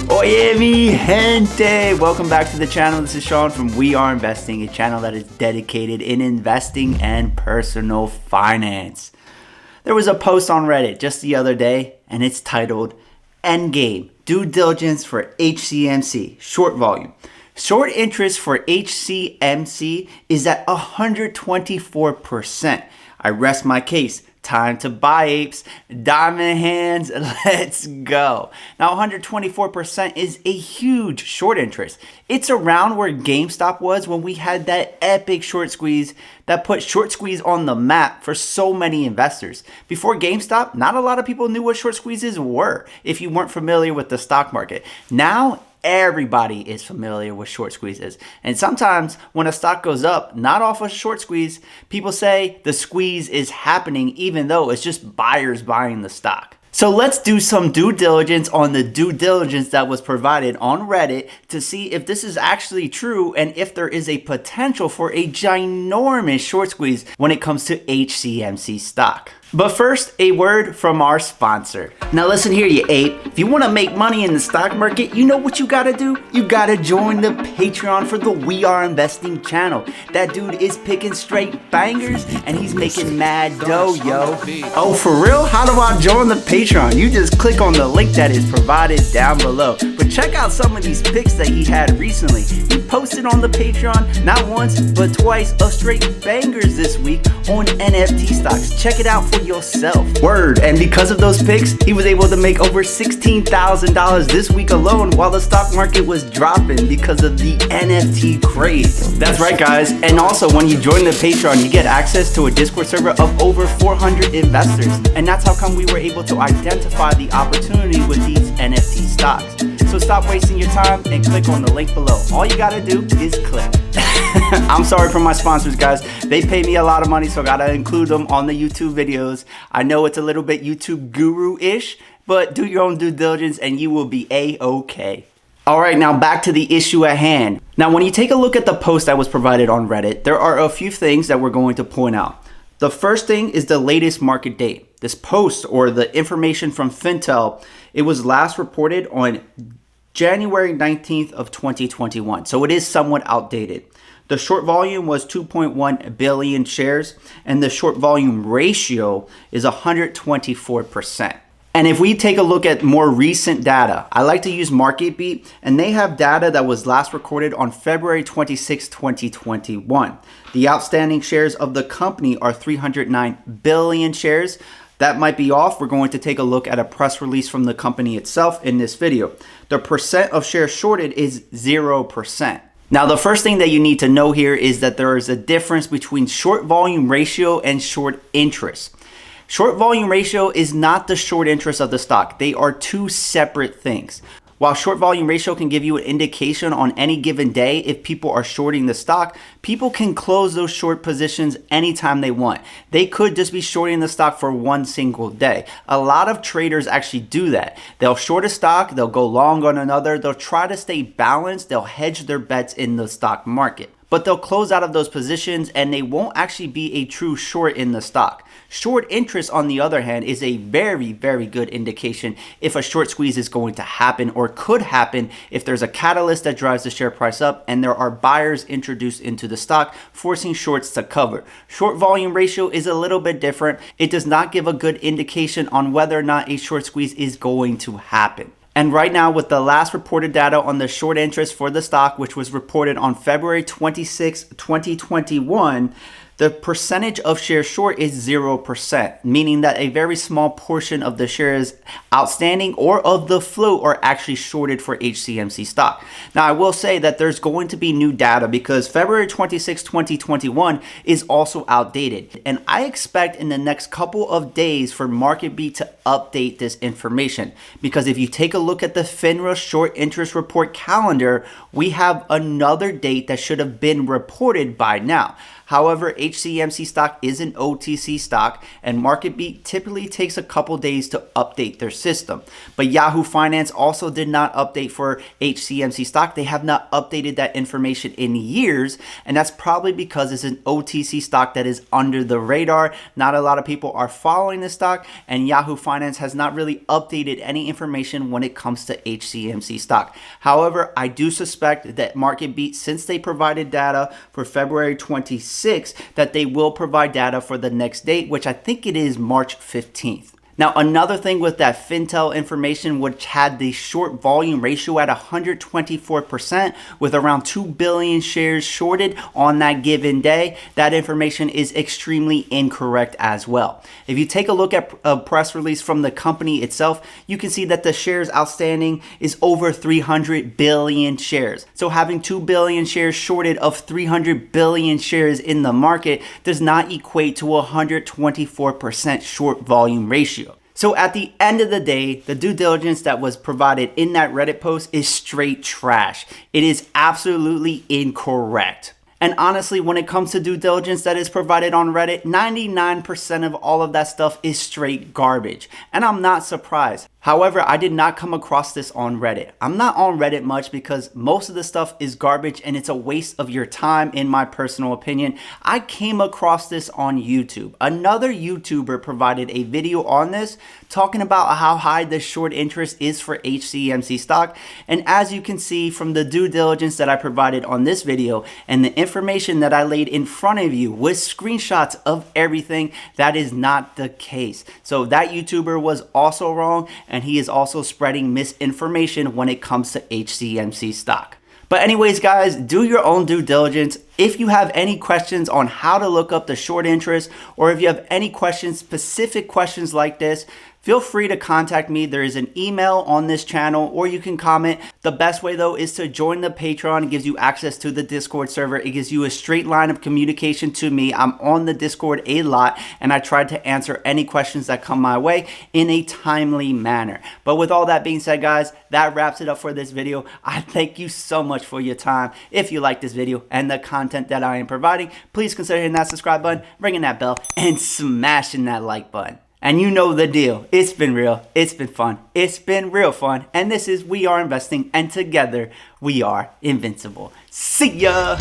Oye mi gente! Welcome back to the channel. This is Sean from We Are Investing, a channel that is dedicated in investing and personal finance. There was a post on Reddit just the other day, and it's titled Endgame Due Diligence for HCMC, short volume. Short interest for HCMC is at 124%. I rest my case. Time to buy, apes. Diamond hands, let's go. Now 124% is a huge short interest. It's around where GameStop was when we had that epic short squeeze that put short squeeze on the map for so many investors. Before GameStop, not a lot of people knew what short squeezes were if you weren't familiar with the stock market. Now everybody is familiar with short squeezes. And sometimes when a stock goes up, not off a short squeeze, people say the squeeze is happening even though it's just buyers buying the stock. So let's do some due diligence on the due diligence that was provided on Reddit to see if this is actually true and if there is a potential for a ginormous short squeeze when it comes to HCMC stock. But first, a word from our sponsor. Now listen here, you ape. If you want to make money in the stock market, you know what you gotta do? You gotta join the Patreon for the We Are Investing channel. That dude is picking straight bangers and he's making mad dough, yo. Oh, for real? How do I join the Patreon? You just click on the link that is provided down below. But check out some of these picks that he had recently. He posted on the Patreon not once, but twice of straight bangers this week on NFT stocks. Check it out for yourself. Word. And because of those picks, he was able to make over $16,000 this week alone while the stock market was dropping because of the NFT craze. That's right, guys. And also, when you join the Patreon, you get access to a Discord server of over 400 investors. And that's how come we were able to identify the opportunity with these NFT stocks. So stop wasting your time and click on the link below. All you gotta do is click. I'm sorry for my sponsors, guys. They pay me a lot of money, so I gotta include them on the YouTube videos. I know it's a little bit YouTube guru-ish, but do your own due diligence and you will be A-okay. All right, now back to the issue at hand. Now, when you take a look at the post that was provided on Reddit, there are a few things that we're going to point out. The first thing is the latest market date. This post, or the information from Fintel, it was last reported on January 19th of 2021. So it is somewhat outdated. The short volume was 2.1 billion shares, and the short volume ratio is 124%. And if we take a look at more recent data, I like to use MarketBeat, and they have data that was last recorded on February 26, 2021. The outstanding shares of the company are 309 billion shares. That might be off. We're going to take a look at a press release from the company itself in this video. The percent of shares shorted is 0%. Now, the first thing that you need to know here is that there is a difference between short volume ratio and short interest. Short volume ratio is not the short interest of the stock. They are two separate things. While short volume ratio can give you an indication on any given day if people are shorting the stock, people can close those short positions anytime they want. They could just be shorting the stock for one single day. A lot of traders actually do that. They'll short a stock, they'll go long on another, they'll try to stay balanced, they'll hedge their bets in the stock market. But they'll close out of those positions and they won't actually be a true short in the stock. Short interest, on the other hand, is a very, very good indication if a short squeeze is going to happen or could happen if there's a catalyst that drives the share price up and there are buyers introduced into the stock, forcing shorts to cover. Short volume ratio is a little bit different. It does not give a good indication on whether or not a short squeeze is going to happen. And right now, with the last reported data on the short interest for the stock, which was reported on February 26, 2021, the percentage of shares short is 0%, meaning that a very small portion of the shares outstanding or of the float are actually shorted for HCMC stock. Now, I will say that there's going to be new data because February 26, 2021 is also outdated. And I expect in the next couple of days for MarketBeat to update this information. Because if you take a look at the FINRA short interest report calendar, we have another date that should have been reported by now. However, HCMC stock is an OTC stock, and MarketBeat typically takes a couple days to update their system. But Yahoo Finance also did not update for HCMC stock. They have not updated that information in years, and that's probably because it's an OTC stock that is under the radar. Not a lot of people are following this stock, and Yahoo Finance has not really updated any information when it comes to HCMC stock. However, I do suspect that MarketBeat, since they provided data for February 26th, that they will provide data for the next date, which I think it is March 15th. Now, another thing with that Fintel information, which had the short volume ratio at 124% with around 2 billion shares shorted on that given day, that information is extremely incorrect as well. If you take a look at a press release from the company itself, you can see that the shares outstanding is over 300 billion shares. So having 2 billion shares shorted of 300 billion shares in the market does not equate to a 124% short volume ratio. So at the end of the day, the due diligence that was provided in that Reddit post is straight trash. It is absolutely incorrect. And honestly, when it comes to due diligence that is provided on Reddit, 99% of all of that stuff is straight garbage. And I'm not surprised. However, I did not come across this on Reddit. I'm not on Reddit much because most of the stuff is garbage and it's a waste of your time, in my personal opinion. I came across this on YouTube. Another YouTuber provided a video on this talking about how high the short interest is for HCMC stock. And as you can see from the due diligence that I provided on this video and the information that I laid in front of you with screenshots of everything, that is not the case. So that YouTuber was also wrong, and he is also spreading misinformation when it comes to HCMC stock. But anyways, guys, do your own due diligence. If you have any questions on how to look up the short interest, or if you have any questions, specific questions like this, feel free to contact me. There is an email on this channel, or you can comment. The best way though is to join the Patreon. It gives you access to the Discord server. It gives you a straight line of communication to me. I'm on the Discord a lot, and I try to answer any questions that come my way in a timely manner. But with all that being said, guys, that wraps it up for this video. I thank you so much for your time. If you like this video and the content that I am providing, please consider hitting that subscribe button, ringing that bell, and smashing that like button. And you know the deal. It's been real. It's been fun. It's been real fun. And this is We Are Investing, and together we are invincible. See ya!